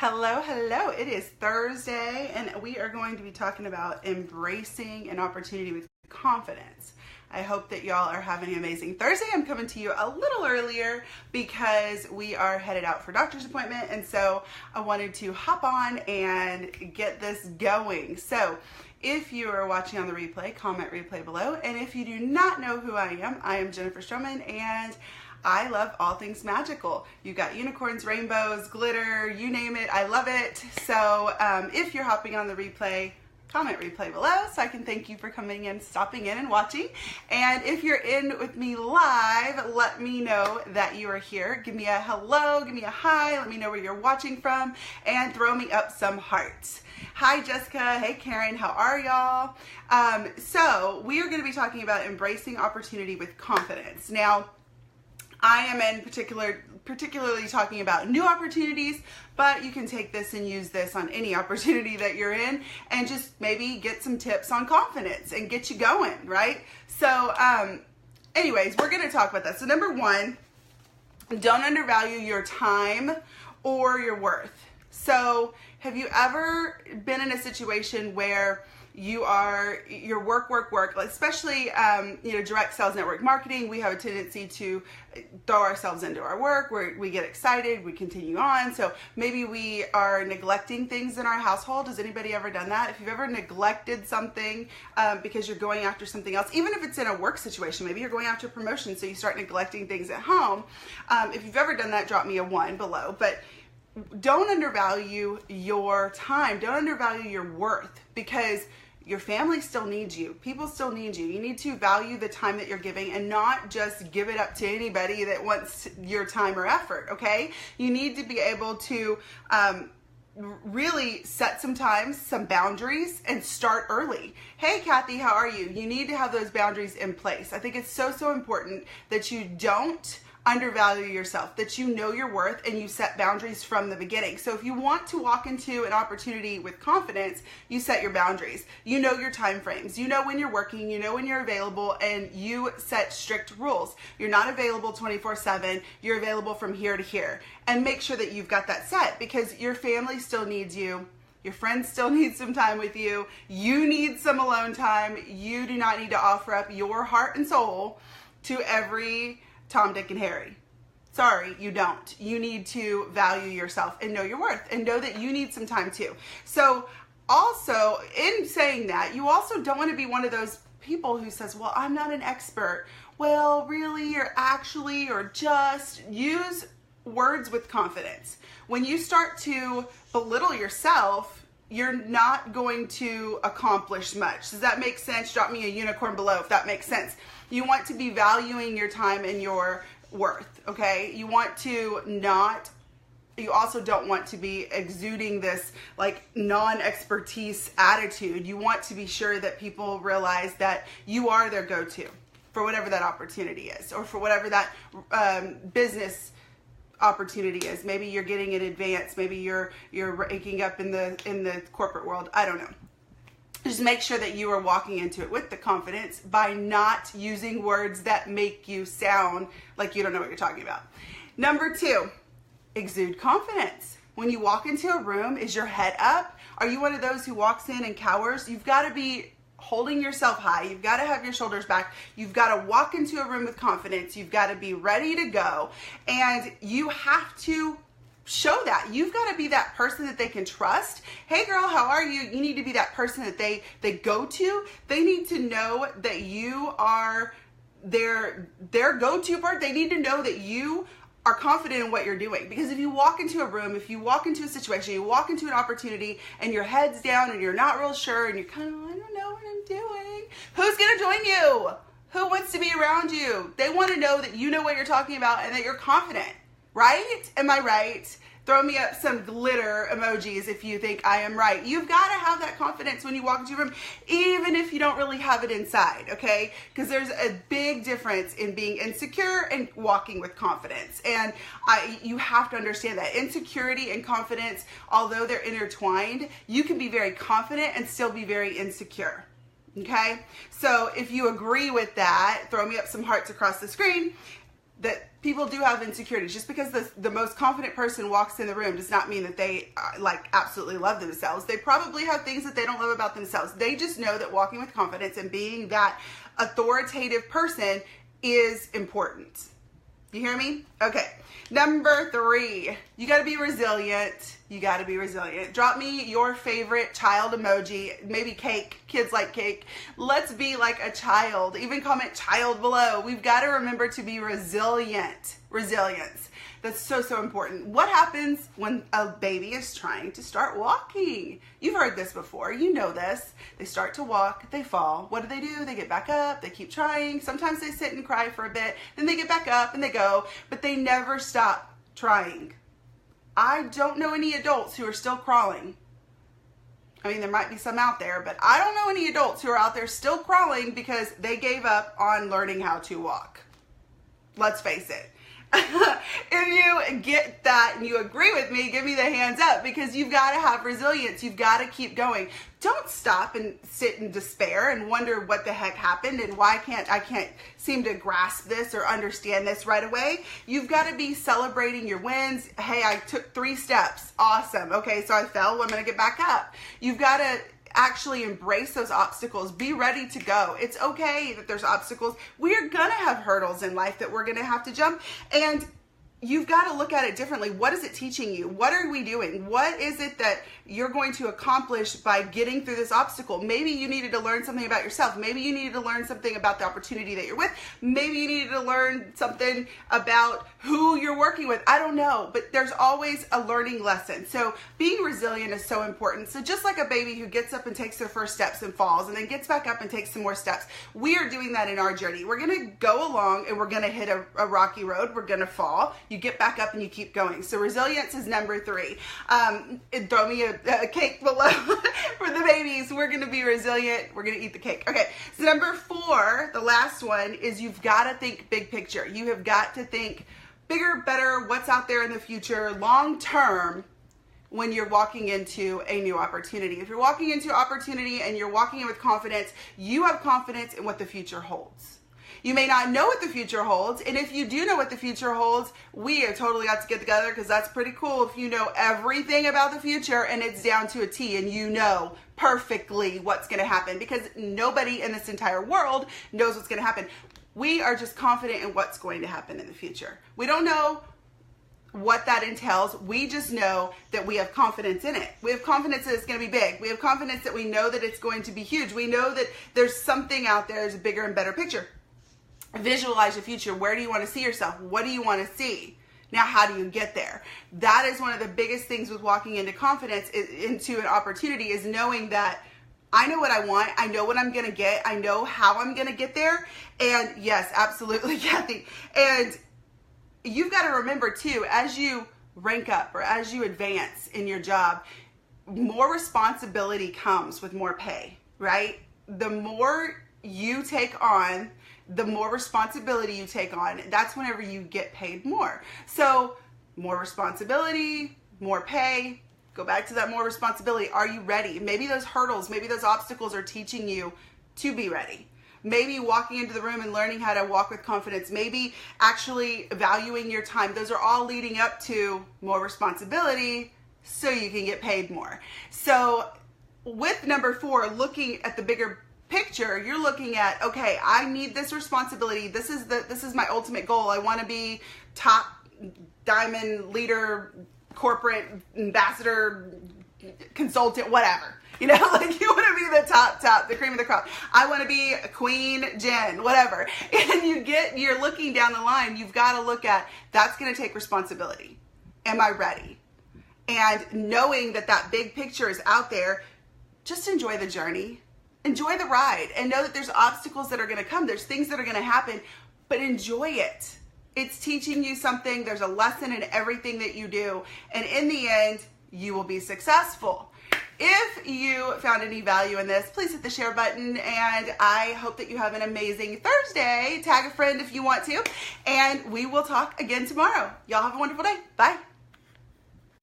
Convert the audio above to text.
Hello, hello. It is Thursday, and we are going to be talking about embracing an opportunity with confidence. I hope that y'all are having an amazing Thursday. I'm coming to you a little earlier because we are headed out for doctor's appointment, and so I wanted to hop on and get this going. So if you are watching on the replay, comment replay below. And if you do not know who I am Jennifer Stroman, and I love all things magical. You got unicorns, rainbows, glitter, you name it, I love it. So if you're hopping on the replay, comment replay below so I can thank you for coming in, stopping in and watching. And if you're in with me live, let me know that you are here. Give me a hello, give me a hi, let me know where you're watching from, and throw me up some hearts. Hi Jessica, hey Karen, how are y'all? So we are going to be talking about embracing opportunity with confidence. Now, I am in particularly talking about new opportunities, but you can take this and use this on any opportunity that you're in and just maybe get some tips on confidence and get you going, right? So anyways, we're going to talk about that. So number one, don't undervalue your time or your worth. So have you ever been in a situation where your work, especially, direct sales network marketing, we have a tendency to throw ourselves into our work where we get excited, we continue on. So maybe we are neglecting things in our household. Has anybody ever done that? If you've ever neglected something because you're going after something else, even if it's in a work situation, maybe you're going after a promotion, so you start neglecting things at home. If you've ever done that, drop me a 1 below. But don't undervalue your time. Don't undervalue your worth, because your family still needs you. People still need you. You need to value the time that you're giving and not just give it up to anybody that wants your time or effort, okay? You need to be able to really set some boundaries and start early. Hey Kathy, how are you? You need to have those boundaries in place. I think it's so important that you don't undervalue yourself, that you know your worth and you set boundaries from the beginning. So if you want to walk into an opportunity with confidence, you set your boundaries. You know your time frames. You know when you're working, you know when you're available, and you set strict rules. You're not available 24/7. You're available from here to here. And make sure that you've got that set, because your family still needs you. Your friends still need some time with you. You need some alone time. You do not need to offer up your heart and soul to every Tom, Dick, and Harry. Sorry, you don't. You need to value yourself and know your worth and know that you need some time too. So also, in saying that, you also don't want to be one of those people who says, well, I'm not an expert. Well, really, or actually, or just. Use words with confidence. When you start to belittle yourself, you're not going to accomplish much. Does that make sense? Drop me a unicorn below if that makes sense. You want to be valuing your time and your worth, okay? You also don't want to be exuding this like non-expertise attitude. You want to be sure that people realize that you are their go-to for whatever that opportunity is, or for whatever that business opportunity is. Maybe you're getting an advance, maybe you're ranking up in the corporate world. I don't know. Just make sure that you are walking into it with the confidence by not using words that make you sound like you don't know what you're talking about. Number 2, exude confidence. When you walk into a room, is your head up? Are you one of those who walks in and cowers? You've got to be holding yourself high. You've got to have your shoulders back. You've got to walk into a room with confidence. You've got to be ready to go. And you have to show that. You've got to be that person that they can trust. Hey girl, how are you? You need to be that person that they go to. They need to know that you are their go-to part. They need to know that you are confident in what you're doing. Because if you walk into a room, if you walk into a situation, you walk into an opportunity and your head's down and you're not real sure and you're kind of, I don't know what I'm doing. Who's going to join you? Who wants to be around you? They want to know that you know what you're talking about and that you're confident. Right? Am I right? Throw me up some glitter emojis if you think I am right. You've got to have that confidence when you walk into a room, even if you don't really have it inside, okay? Because there's a big difference in being insecure and walking with confidence. And you have to understand that. Insecurity and confidence, although they're intertwined, you can be very confident and still be very insecure. Okay? So if you agree with that, throw me up some hearts across the screen. That people do have insecurities. Just because the most confident person walks in the room does not mean that they like absolutely love themselves. They probably have things that they don't love about themselves. They just know that walking with confidence and being that authoritative person is important. You hear me? Okay. Number 3, you got to be resilient. You got to be resilient. Drop me your favorite child emoji, maybe cake. Kids like cake. Let's be like a child. Even comment child below. We've got to remember to be resilient. Resilience. That's so, so important. What happens when a baby is trying to start walking? You've heard this before. You know this. They start to walk, they fall. What do? They get back up, they keep trying. Sometimes they sit and cry for a bit, then they get back up and they go, but they never stop trying. I don't know any adults who are still crawling. I mean, there might be some out there, but I don't know any adults who are out there still crawling because they gave up on learning how to walk. Let's face it. If you get that and you agree with me, give me the hands up, because you've got to have resilience. You've got to keep going. Don't stop and sit in despair and wonder what the heck happened and why I can't seem to grasp this or understand this right away. You've got to be celebrating your wins. Hey, I took 3 steps. Awesome. Okay, so I fell. Well, I'm going to get back up. You've got to actually embrace those obstacles. Be ready to go. It's okay that there's obstacles. We're gonna have hurdles in life that we're gonna have to jump, and you've got to look at it differently. What is it teaching you? What are we doing? What is it that you're going to accomplish by getting through this obstacle? Maybe you needed to learn something about yourself. Maybe you needed to learn something about the opportunity that you're with. Maybe you needed to learn something about who you're working with. I don't know, but there's always a learning lesson. So being resilient is so important. So just like a baby who gets up and takes their first steps and falls and then gets back up and takes some more steps, we are doing that in our journey. We're going to go along and we're going to hit a rocky road. We're going to fall. You get back up and you keep going. So resilience is number 3. Throw me a cake below for the babies. We're going to be resilient. We're going to eat the cake. Okay. So number 4, the last one, is you've got to think big picture. You have got to think bigger, better, what's out there in the future, long term, when you're walking into a new opportunity. If you're walking into opportunity and you're walking in with confidence, you have confidence in what the future holds. You may not know what the future holds, and if you do know what the future holds, we have totally got to get together, because that's pretty cool if you know everything about the future and it's down to a T and you know perfectly what's going to happen, because nobody in this entire world knows what's going to happen. We are just confident in what's going to happen in the future. We don't know what that entails. We just know that we have confidence in it. We have confidence that it's going to be big. We have confidence that we know that it's going to be huge. We know that there's something out there, there's a bigger and better picture. Visualize the future. Where do you want to see yourself? What do you want to see? Now, how do you get there? That is one of the biggest things with walking into confidence, into an opportunity, is knowing that I know what I want. I know what I'm going to get. I know how I'm going to get there. And yes, absolutely, Kathy. And you've got to remember too, as you rank up or as you advance in your job, more responsibility comes with more pay, right? The more you take on, the more responsibility you take on, that's whenever you get paid more. So more responsibility, more pay. Go back to that more responsibility. Are you ready? Maybe those hurdles, maybe those obstacles are teaching you to be ready. Maybe walking into the room and learning how to walk with confidence. Maybe actually valuing your time. Those are all leading up to more responsibility so you can get paid more. So with number 4, looking at the bigger picture, you're looking at, okay, I need this responsibility. This is my ultimate goal. I want to be top diamond leader, corporate ambassador, consultant, whatever. You know, like you want to be the top, the cream of the crop. I want to be Queen Jen, whatever. And you're looking down the line, you've got to look at, that's going to take responsibility. Am I ready? And knowing that that big picture is out there, just enjoy the journey. Enjoy the ride, and know that there's obstacles that are going to come. There's things that are going to happen, but enjoy it. It's teaching you something. There's a lesson in everything that you do. And in the end, you will be successful. If you found any value in this, please hit the share button. And I hope that you have an amazing Thursday. Tag a friend if you want to. And we will talk again tomorrow. Y'all have a wonderful day. Bye.